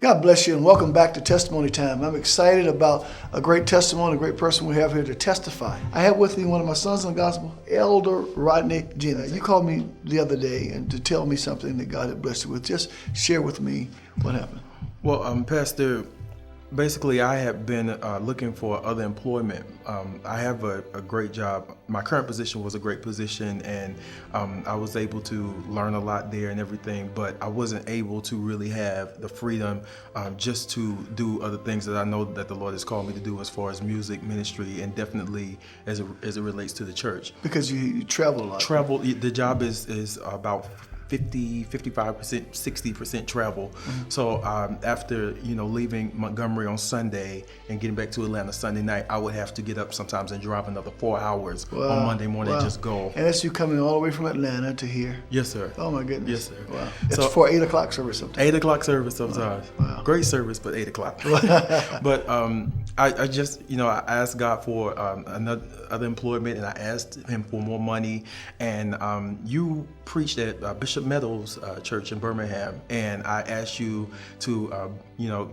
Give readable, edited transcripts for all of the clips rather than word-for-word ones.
God bless you and welcome back to Testimony Time. I'm excited about a great testimony, a great person we have here to testify. I have with me one of my sons in the gospel, Elder Rodney Jennings. You called me the other day and to tell me something that God had blessed you with. Just share with me what happened. Well, Pastor, basically I have been looking for other employment. I have a great job. My current position was a great position, and I was able to learn a lot there and everything, but I wasn't able to really have the freedom just to do other things that I know that the Lord has called me to do as far as music ministry, and definitely as it relates to the church. Because you travel a lot. The job is about 50, 55%, 60% travel. Mm-hmm. So after leaving Montgomery on Sunday and getting back to Atlanta Sunday night, I would have to get up sometimes and drive another 4 hours on Monday morning and just go. And that's you coming all the way from Atlanta to here? Yes, sir. Oh my goodness. Yes, sir. Wow. It's for 8 o'clock service sometimes. 8 o'clock service sometimes. Wow. Great service, but 8 o'clock. But I just, I asked God for other employment, and I asked him for more money. And you preached at Bishop Meadows church in Birmingham, and I asked you to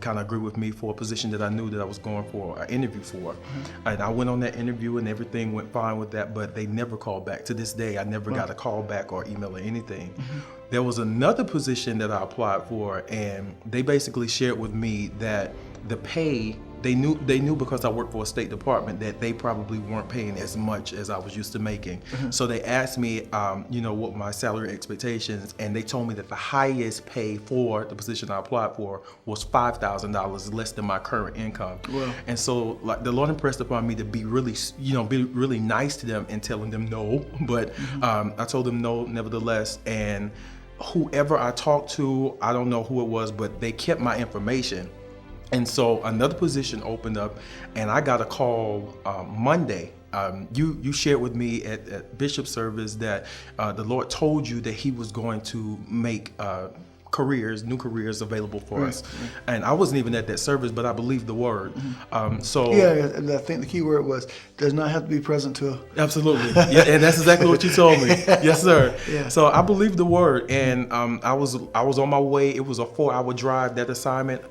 kind of agree with me for a position that I knew that I was going for an interview for. Mm-hmm. And I went on that interview and everything went fine with that, but they never called back. To this day, I never got a call back or email or anything. Mm-hmm. There was another position that I applied for, and they basically shared with me that the pay, they knew because I worked for a State Department that they probably weren't paying as much as I was used to making. Mm-hmm. So they asked me, what my salary expectations, and they told me that the highest pay for the position I applied for was $5,000 less than my current income. Wow. And so, like, the Lord impressed upon me to be really nice to them and telling them no, but I told them no nevertheless. And whoever I talked to, I don't know who it was, but they kept my information. And so another position opened up, and I got a call Monday. You shared with me at Bishop's service that the Lord told you that He was going to make new careers available for us. Right. And I wasn't even at that service, but I believed the word. Mm-hmm. I think the key word was does not have to be present to. Absolutely. Yeah, and that's exactly what you told me. Yes, sir. Yeah. So I believed the word, and I was on my way. It was a 4-hour drive, that assignment.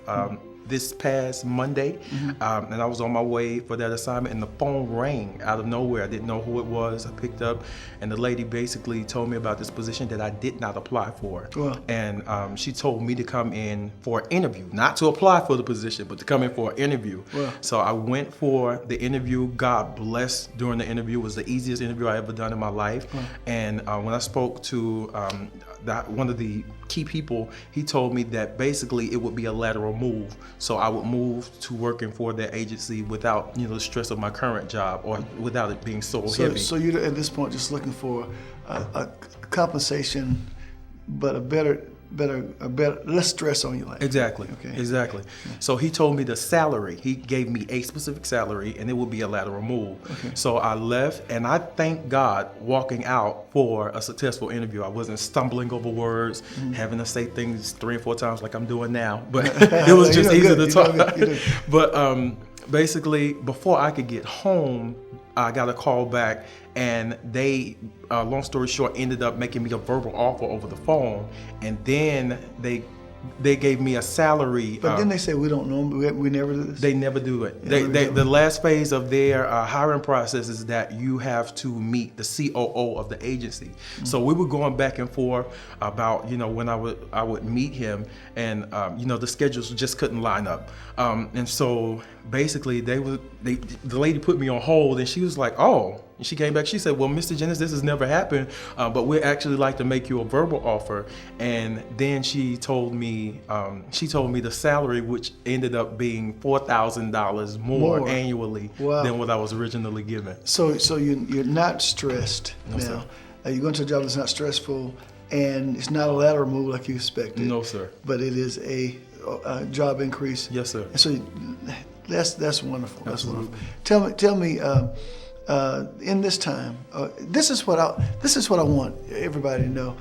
This past Monday, and I was on my way for that assignment, and the phone rang out of nowhere. I didn't know who it was. I picked up, and the lady basically told me about this position that I did not apply for. Wow. And she told me to come in for an interview, not to apply for the position, but to come in for an interview. Wow. So I went for the interview. God blessed during the interview. It was the easiest interview I ever done in my life. Wow. And when I spoke to one of the key people, he told me that basically it would be a lateral move. So I would move to working for that agency without the stress of my current job, or without it being so heavy. So you're at this point just looking for a compensation, but a better less stress on your life. Exactly. Okay. Exactly. Yeah. So he told me the salary. He gave me a specific salary, and it would be a lateral move. Okay. So I left, and I thank God walking out for a successful interview. I wasn't stumbling over words, having to say things 3 or 4 times like I'm doing now, but it was just easy to talk. But basically, before I could get home, I got a call back, and they, long story short, ended up making me a verbal offer over the phone, and then they gave me a salary. But then they say we don't know. We never do this. They never do it. The last phase of their hiring process is that you have to meet the COO of the agency. Mm-hmm. So we were going back and forth about when I would meet him, and the schedules just couldn't line up. And so basically the lady put me on hold, and she was like, oh. And she came back, she said, well, Mr. Jennings, this has never happened, but we'd actually like to make you a verbal offer. And then she told me the salary, which ended up being $4,000 more annually than what I was originally given. So you're not stressed now. Sir. You're going to a job that's not stressful, and it's not a lateral move like you expected. No, sir. But it is a job increase. Yes, sir. And so that's wonderful. Absolutely. That's wonderful. Tell me. In this time, this is what I want everybody to know.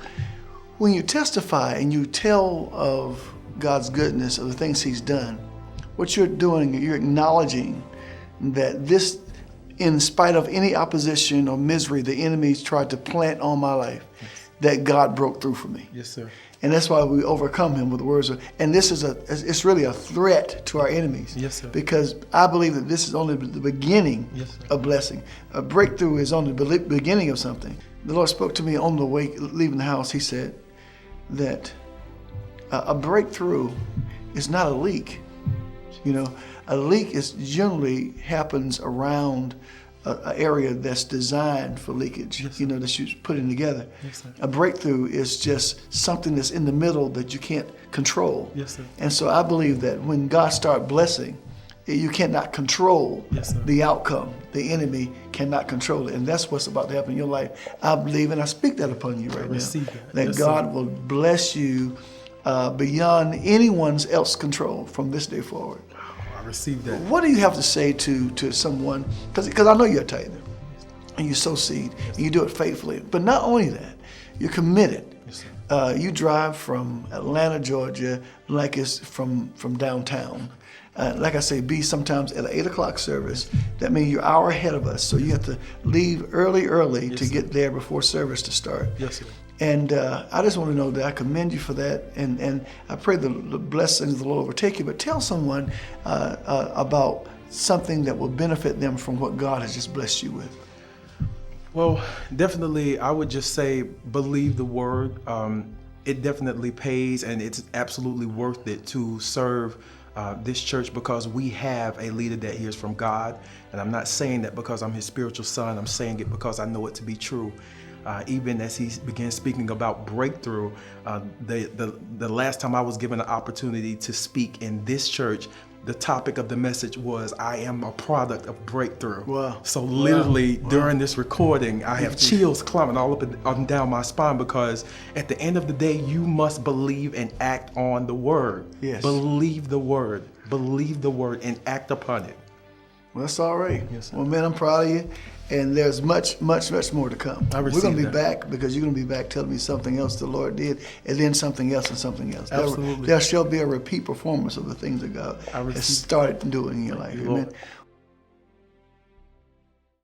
When you testify and you tell of God's goodness, of the things He's done, what you're doing, you're acknowledging that this, in spite of any opposition or misery the enemy's tried to plant on my life, that God broke through for me. Yes, sir. And that's why we overcome him with the words of, and this is it's really a threat to our enemies. Yes, sir. Because I believe that this is only the beginning of blessing. A breakthrough is only the beginning of something. The Lord spoke to me on the way leaving the house. He said that a breakthrough is not a leak. You know, a leak is generally happens around an area that's designed for leakage, yes, you know, that you're putting together. Yes, sir. A breakthrough is just something that's in the middle that you can't control. Yes, sir. And so I believe that when God starts blessing, you cannot control yes, sir. the outcome. The enemy cannot control it. And that's what's about to happen in your life. I believe, and I speak that upon you right now, that yes, God sir. will bless you beyond anyone's else control from this day forward. I received that. What do you have to say to someone? Because I know you're a tither, and you sow seed, and you do it faithfully. But not only that, you're committed. Yes, sir. You drive from Atlanta, Georgia, like it's from downtown. Like I say, be sometimes at an 8 o'clock service. That means you're an hour ahead of us, so you have to leave early yes, to sir. get there before service to start. Yes, sir. And I just want to know that I commend you for that, and I pray the blessings of the Lord overtake you. But tell someone about something that will benefit them from what God has just blessed you with. Well, definitely, I would just say believe the word. It definitely pays, and it's absolutely worth it to serve this church because we have a leader that hears from God. And I'm not saying that because I'm his spiritual son. I'm saying it because I know it to be true. Even as he began speaking about breakthrough, the last time I was given an opportunity to speak in this church, the topic of the message was, I am a product of breakthrough. Wow. So literally during this recording, I have chills climbing all up and down my spine because at the end of the day, you must believe and act on the word. Yes. Believe the word and act upon it. Well, that's all right. Yes, sir. Well, man, I'm proud of you. And there's much, much, much more to come. I We're going to be that. back because you're going to be back telling me something else the Lord did, and then something else and something else. Absolutely. There shall be a repeat performance of the things that God has started doing in your life. you, Amen. Lord.